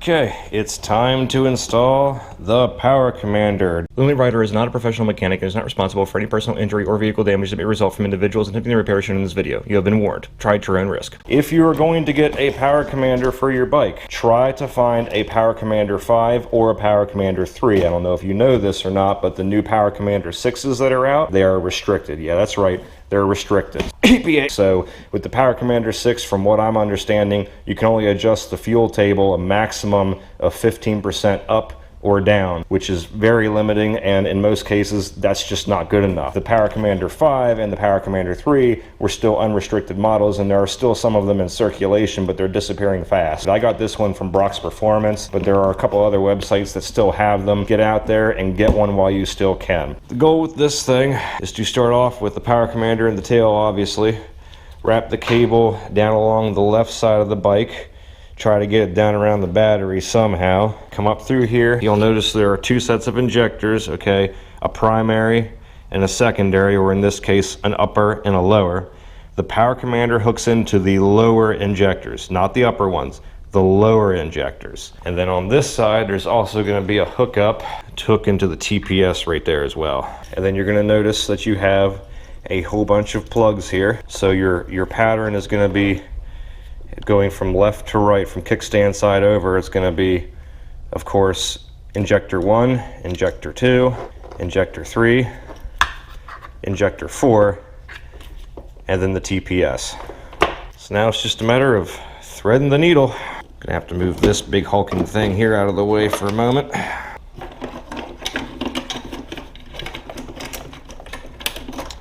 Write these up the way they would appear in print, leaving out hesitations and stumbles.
Okay, it's time to install the Power Commander. Lily Ryder is not a professional mechanic and is not responsible for any personal injury or vehicle damage that may result from individuals attempting the repair shown in this video. You have been warned. Try at your own risk. If you are going to get a Power Commander for your bike, try to find a Power Commander 5 or a Power Commander 3. I don't know if you know this or not, but the new Power Commander 6s that are out, they are restricted. Yeah, that's right. They're restricted. EPA. So with the Power Commander 6, from what I'm understanding, you can only adjust the fuel table a maximum of 15% up or down, which is very limiting, and in most cases that's just not good enough. The Power Commander 5 and the Power Commander 3 were still unrestricted models, and there are still some of them in circulation, but they're disappearing fast. I got this one from Brock's Performance, but there are a couple other websites that still have them. Get out there and get one while you still can. The goal with this thing is to start off with the Power Commander in the tail, obviously. Wrap the cable down along the left side of the bike. Try to get it down around the battery somehow. Come up through here. You'll notice there are two sets of injectors, okay? A primary and a secondary, or in this case, an upper and a lower. The Power Commander hooks into the lower injectors, not the upper ones, the lower injectors. And then on this side, there's also gonna be a hookup to hook into the TPS right there as well. And then you're gonna notice that you have a whole bunch of plugs here. So your pattern is gonna be going from left to right, from kickstand side over. It's going to be, of course, injector 1, injector 2, injector 3, injector 4, and then the TPS. So now it's just a matter of threading the needle. Gonna have to move this big hulking thing here out of the way for a moment.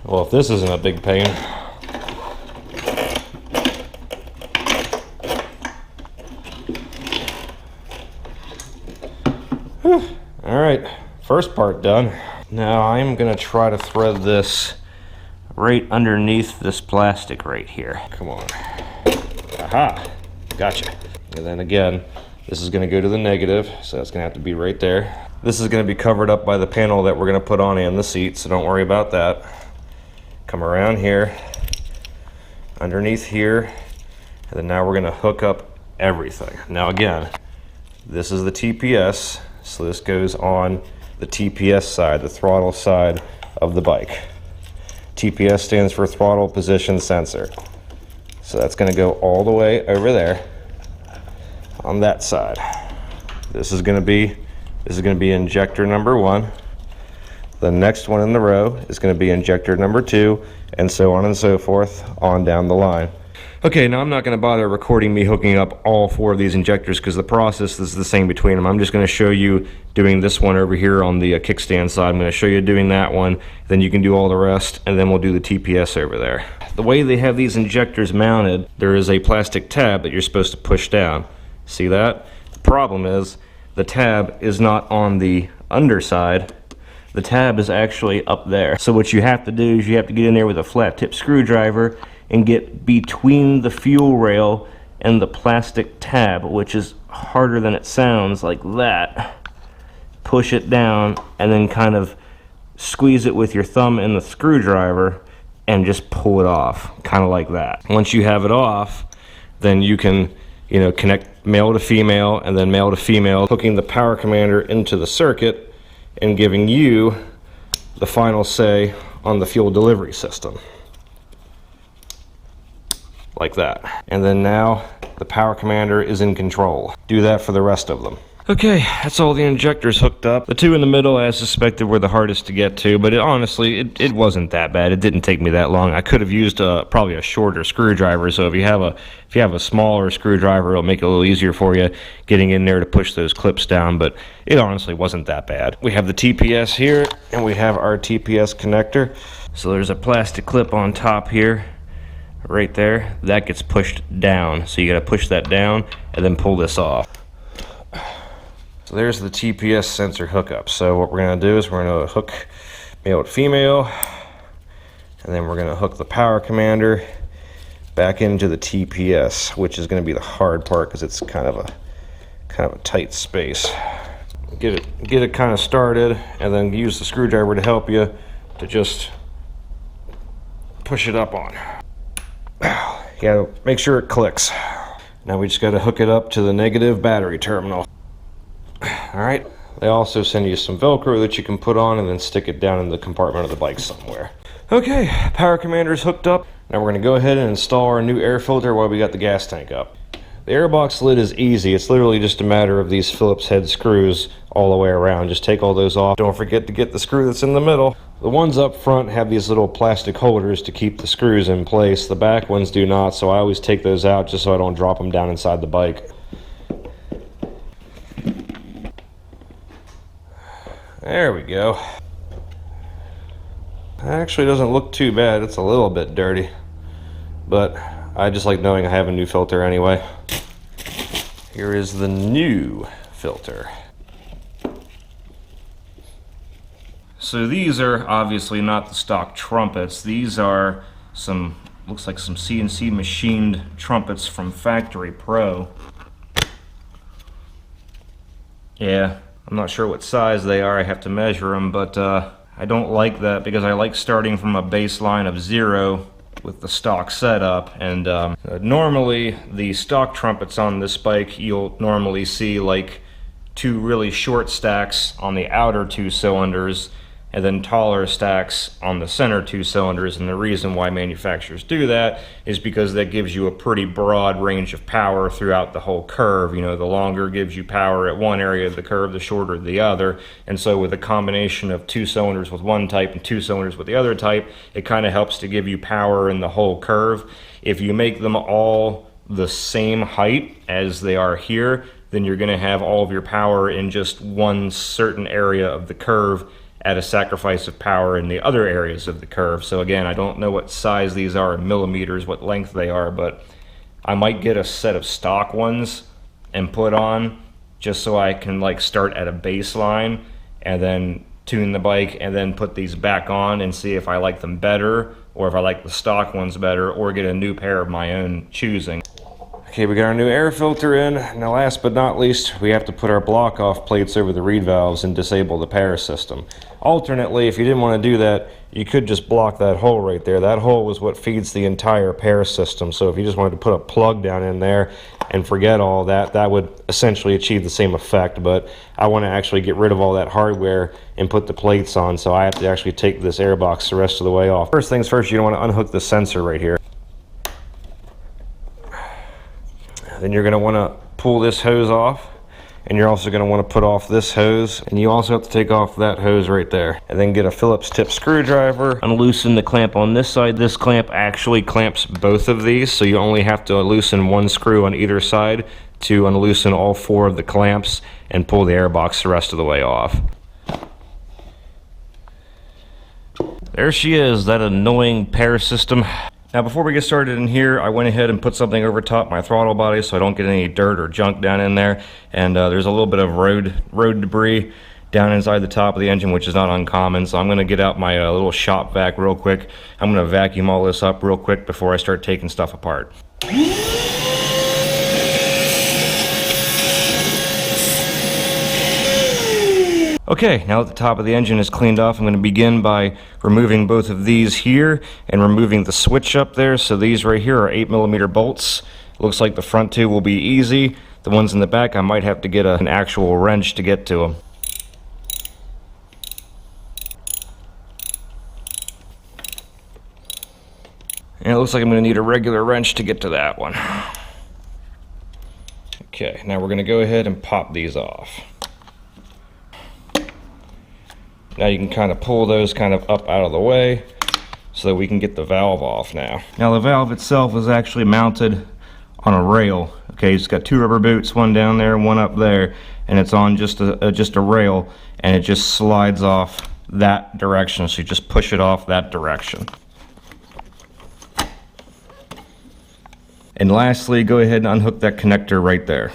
Well, if this isn't a big pain. All right, first part done. Now I'm gonna try to thread this right underneath this plastic right here. Come on. Aha, gotcha. And then again, this is gonna go to the negative, so it's gonna have to be right there. This is gonna be covered up by the panel that we're gonna put on in the seat, so don't worry about that. Come around here, underneath here, and then now we're gonna hook up everything. Now again, this is the TPS. So this goes on the TPS side, the throttle side of the bike. TPS stands for throttle position sensor. So that's going to go all the way over there on that side. This is going to be injector number 1. The next one in the row is going to be injector number 2, and so on and so forth on down the line. Okay, now I'm not going to bother recording me hooking up all 4 of these injectors because the process is the same between them. I'm just going to show you doing this one over here on the kickstand side. I'm going to show you doing that one, then you can do all the rest, and then we'll do the TPS over there. The way they have these injectors mounted, there is a plastic tab that you're supposed to push down. See that? The problem is the tab is not on the underside. The tab is actually up there. So what you have to do is you have to get in there with a flat tip screwdriver and get between the fuel rail and the plastic tab, which is harder than it sounds, like that. Push it down and then kind of squeeze it with your thumb and the screwdriver and just pull it off, kind of like that. Once you have it off, then you can, you know, connect male to female and then male to female, hooking the Power Commander into the circuit and giving you the final say on the fuel delivery system. Like that. And then now the Power Commander is in control. Do that for the rest of them. Okay, that's all the injectors hooked up. The 2 in the middle, as suspected, were the hardest to get to, but honestly, it wasn't that bad. It didn't take me that long. I could have used probably a shorter screwdriver, so if you have a smaller screwdriver, it'll make it a little easier for you getting in there to push those clips down, but it honestly wasn't that bad. We have the TPS here, and we have our TPS connector. So there's a plastic clip on top here. Right there, that gets pushed down. So you gotta push that down and then pull this off. So there's the TPS sensor hookup. So what we're gonna do is we're gonna hook male to female, and then we're gonna hook the Power Commander back into the TPS, which is gonna be the hard part because it's kind of a tight space. Get it kind of started, and then use the screwdriver to help you to just push it up on. You gotta make sure it clicks. Now we just got to hook it up to the negative battery terminal. All right. They also send you some Velcro that you can put on and then stick it down in the compartment of the bike somewhere. Okay, power commander's hooked up. Now we're going to go ahead and install our new air filter while we got the gas tank up. The airbox lid is easy. It's literally just a matter of these Phillips head screws all the way around. Just take all those off. Don't forget to get the screw that's in the middle. The ones up front have these little plastic holders to keep the screws in place. The back ones do not, so I always take those out just so I don't drop them down inside the bike. There we go. It actually doesn't look too bad. It's a little bit dirty, but I just like knowing I have a new filter anyway. Here is the new filter. So these are obviously not the stock trumpets. These are some, looks like some CNC machined trumpets from Factory Pro. Yeah, I'm not sure what size they are. I have to measure them, but I don't like that because I like starting from a baseline of 0 with the stock setup. And normally the stock trumpets on this bike, you'll normally see like 2 really short stacks on the outer 2 cylinders and then taller stacks on the center 2 cylinders. And the reason why manufacturers do that is because that gives you a pretty broad range of power throughout the whole curve. You know, the longer gives you power at one area of the curve, the shorter the other. And so with a combination of 2 cylinders with one type and 2 cylinders with the other type, it kind of helps to give you power in the whole curve. If you make them all the same height as they are here, then you're going to have all of your power in just one certain area of the curve at a sacrifice of power in the other areas of the curve. So again, I don't know what size these are in millimeters, what length they are, but I might get a set of stock ones and put on just so I can like start at a baseline and then tune the bike and then put these back on and see if I like them better or if I like the stock ones better, or get a new pair of my own choosing. Okay, we got our new air filter in. Now last but not least, we have to put our block off plates over the reed valves and disable the power system. Alternately, if you didn't want to do that, you could just block that hole right there. That hole is what feeds the entire power system. So if you just wanted to put a plug down in there and forget all that, that would essentially achieve the same effect. But I want to actually get rid of all that hardware and put the plates on, so I have to actually take this airbox the rest of the way off. First things first, you want to unhook the sensor right here. Then you're going to want to pull this hose off, and you're also going to want to put off this hose, and you also have to take off that hose right there. And then get a Phillips tip screwdriver, unloosen the clamp on this side. This clamp actually clamps both of these, so you only have to loosen one screw on either side to unloosen all 4 of the clamps and pull the airbox the rest of the way off. There she is, that annoying power system. Now before we get started in here, I went ahead and put something over top my throttle body so I don't get any dirt or junk down in there. And there's a little bit of road debris down inside the top of the engine, which is not uncommon. So I'm going to get out my little shop vac real quick. I'm going to vacuum all this up real quick before I start taking stuff apart. Okay, now that the top of the engine is cleaned off, I'm going to begin by removing both of these here and removing the switch up there. So these right here are 8mm bolts. Looks like the front 2 will be easy. The ones in the back, I might have to get an actual wrench to get to them. And it looks like I'm going to need a regular wrench to get to that one. Okay, now we're going to go ahead and pop these off. Now you can kind of pull those kind of up out of the way so that we can get the valve off now. Now the valve itself is actually mounted on a rail. Okay, it's got 2 rubber boots, one down there and one up there, and it's on just a rail, and it just slides off that direction. So you just push it off that direction. And lastly, go ahead and unhook that connector right there.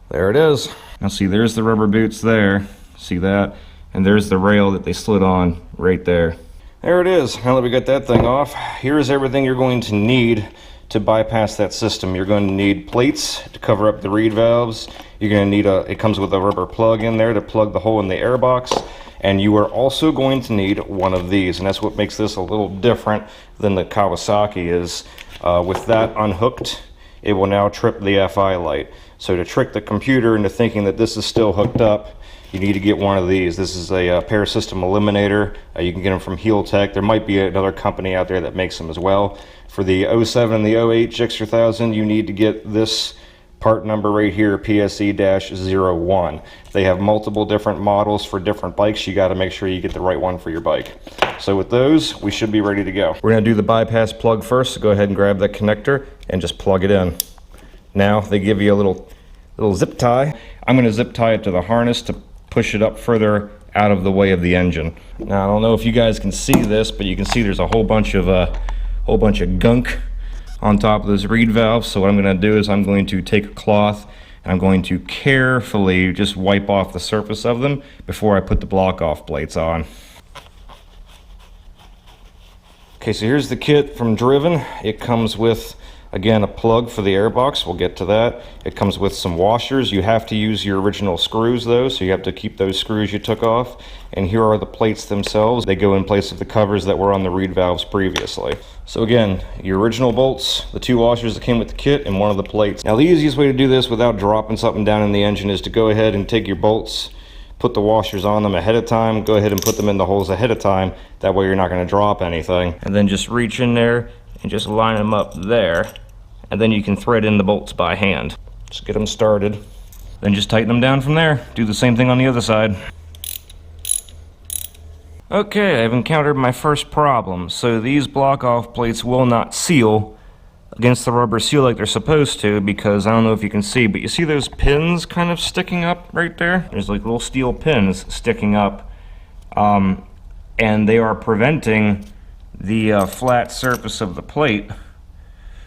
There it is. Now see, there's the rubber boots there. See that? And there's the rail that they slid on right there. There it is. Now that we got that thing off, here's everything you're going to need to bypass that system. You're going to need plates to cover up the reed valves. You're going to need it comes with a rubber plug in there to plug the hole in the airbox. And you are also going to need one of these, and that's what makes this a little different than the Kawasaki is. With that unhooked, it will now trip the FI light. So to trick the computer into thinking that this is still hooked up, you need to get one of these. This is a pair system eliminator. You can get them from Heel Tech. There might be another company out there that makes them as well. For the 07 and the 08 GSX-R1000, you need to get this part number right here, PSE-01. They have multiple different models for different bikes. You got to make sure you get the right one for your bike. So with those, we should be ready to go. We're going to do the bypass plug first, so go ahead and grab that connector and just plug it in. Now they give you a little zip tie. I'm going to zip tie it to the harness to push it up further out of the way of the engine. Now I don't know if you guys can see this, but you can see there's a whole bunch of gunk on top of those reed valves. So what I'm going to do is I'm going to take a cloth and I'm going to carefully just wipe off the surface of them before I put the block off plates on. Okay, so here's the kit from Driven. It comes with, again, a plug for the airbox. We'll get to that. It comes with some washers. You have to use your original screws though, so you have to keep those screws you took off. And here are the plates themselves. They go in place of the covers that were on the reed valves previously. So again, your original bolts, the 2 washers that came with the kit, and one of the plates. Now the easiest way to do this without dropping something down in the engine is to go ahead and take your bolts, put the washers on them ahead of time, go ahead and put them in the holes ahead of time. That way you're not going to drop anything. And then just reach in there and just line them up there. And then you can thread in the bolts by hand. Just get them started. Then just tighten them down from there. Do the same thing on the other side. Okay, I've encountered my first problem. So these block-off plates will not seal against the rubber seal like they're supposed to, because I don't know if you can see, but you see those pins kind of sticking up right there? There's like little steel pins sticking up, and they are preventing the flat surface of the plate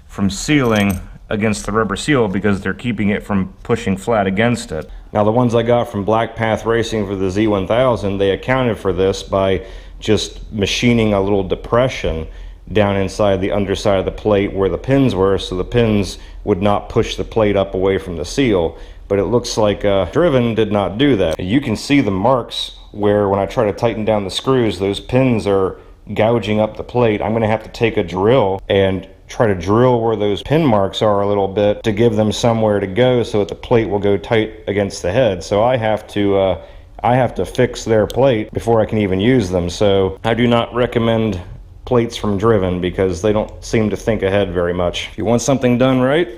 from sealing against the rubber seal because they're keeping it from pushing flat against it. Now the ones I got from Black Path Racing for the Z1000, they accounted for this by just machining a little depression down inside the underside of the plate where the pins were, so the pins would not push the plate up away from the seal. But it looks like Driven did not do that. You can see the marks where when I try to tighten down the screws, those pins are gouging up the plate. I'm going to have to take a drill and try to drill where those pin marks are a little bit to give them somewhere to go so that the plate will go tight against the head. So I have to fix their plate before I can even use them. So I do not recommend plates from Driven because they don't seem to think ahead very much. If you want something done right,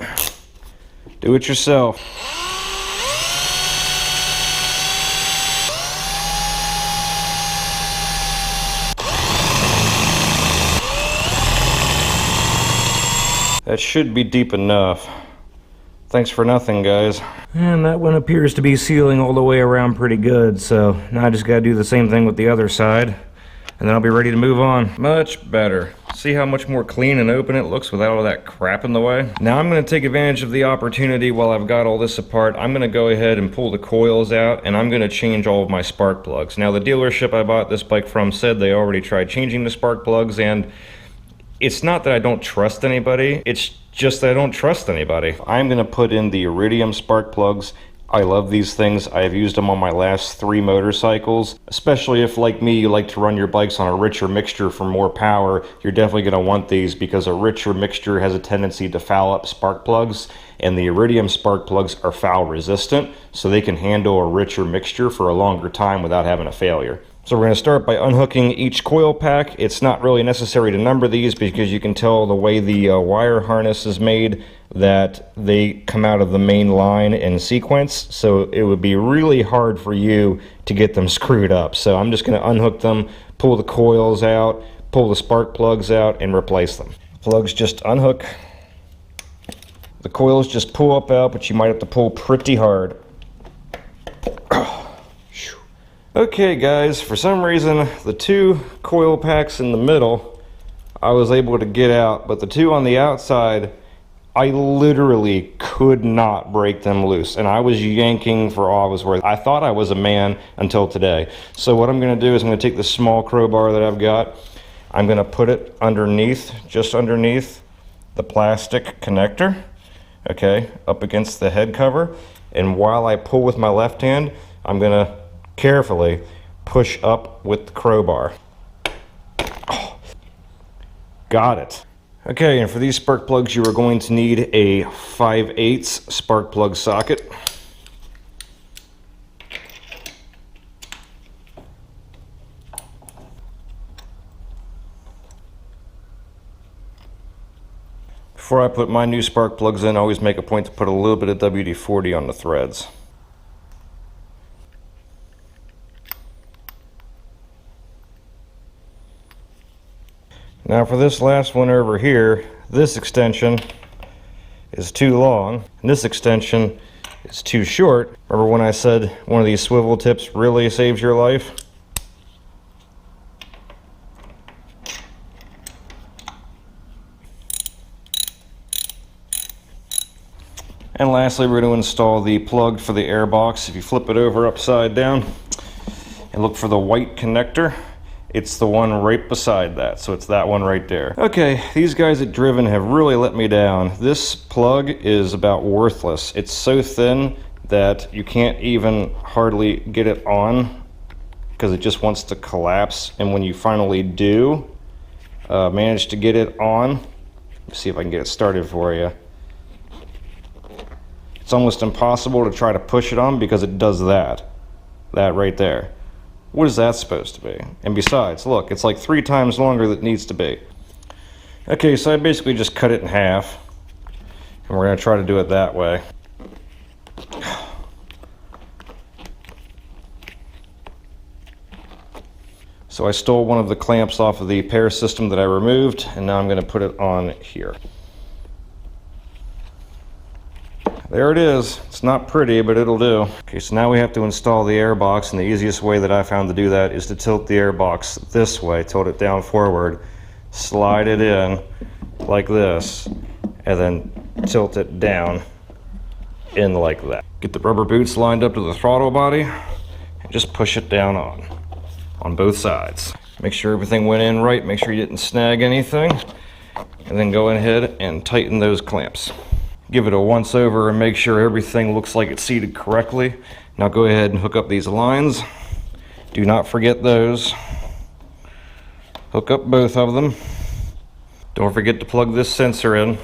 do it yourself. That should be deep enough. Thanks for nothing, guys. And that one appears to be sealing all the way around pretty good, so now I just gotta do the same thing with the other side, and then I'll be ready to move on. Much better. See how much more clean and open it looks without all that crap in the way? Now I'm gonna take advantage of the opportunity while I've got all this apart. I'm gonna go ahead and pull the coils out, and I'm gonna change all of my spark plugs. Now the dealership I bought this bike from said they already tried changing the spark plugs, and it's not that I don't trust anybody, it's just that I don't trust anybody. I'm gonna put in the Iridium spark plugs. I love these things. I've used them on my last 3 motorcycles, especially if, like me, you like to run your bikes on a richer mixture for more power. You're definitely gonna want these because a richer mixture has a tendency to foul up spark plugs, and the Iridium spark plugs are foul resistant, so they can handle a richer mixture for a longer time without having a failure. So we're going to start by unhooking each coil pack. It's not really necessary to number these because you can tell the way the wire harness is made that they come out of the main line in sequence. So it would be really hard for you to get them screwed up. So I'm just going to unhook them, pull the coils out, pull the spark plugs out, and replace them. Plugs just unhook. The coils just pull up out, but you might have to pull pretty hard. Okay guys, for some reason the 2 coil packs in the middle I was able to get out, but the 2 on the outside I literally could not break them loose, and I was yanking for all I was worth. I thought I was a man until today. So what I'm going to do is I'm going to take this small crowbar that I've got, I'm going to put it underneath, just underneath the plastic connector, okay, up against the head cover, and while I pull with my left hand, I'm going to carefully push up with the crowbar. Oh, got it. Okay, and for these spark plugs, you are going to need a 5/8 spark plug socket. Before I put my new spark plugs in, I always make a point to put a little bit of WD-40 on the threads. Now for this last one over here, this extension is too long, and this extension is too short. Remember when I said one of these swivel tips really saves your life? And lastly, we're going to install the plug for the air box. If you flip it over upside down and look for the white connector, it's the one right beside that, so it's that one right there. Okay, these guys at Driven have really let me down. This plug is about worthless. It's so thin that you can't even hardly get it on because it just wants to collapse. And when you finally do manage to get it on, let's see if I can get it started for you. It's almost impossible to try to push it on because it does that right there. What is that supposed to be? And besides, look, it's like 3 times longer than it needs to be. Okay, so I basically just cut it in half, and we're going to try to do it that way. So I stole one of the clamps off of the pair system that I removed, and now I'm going to put it on here. There it is. It's not pretty, but it'll do. Okay, so now we have to install the air box, and the easiest way that I found to do that is to tilt the air box this way, tilt it down forward, slide it in like this, and then tilt it down in like that. Get the rubber boots lined up to the throttle body, and just push it down on both sides. Make sure everything went in right, make sure you didn't snag anything, and then go ahead and tighten those clamps. Give it a once over and make sure everything looks like it's seated correctly. Now go ahead and hook up these lines. Do not forget those. Hook up both of them. Don't forget to plug this sensor in.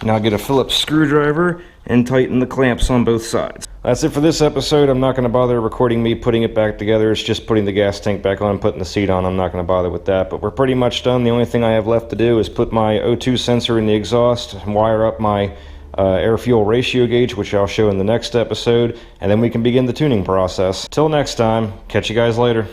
Now get a Phillips screwdriver and tighten the clamps on both sides. That's it for this episode. I'm not going to bother recording me putting it back together. It's just putting the gas tank back on and putting the seat on. I'm not going to bother with that, but we're pretty much done. The only thing I have left to do is put my O2 sensor in the exhaust and wire up my air-fuel ratio gauge, which I'll show in the next episode, and then we can begin the tuning process. Till next time, catch you guys later.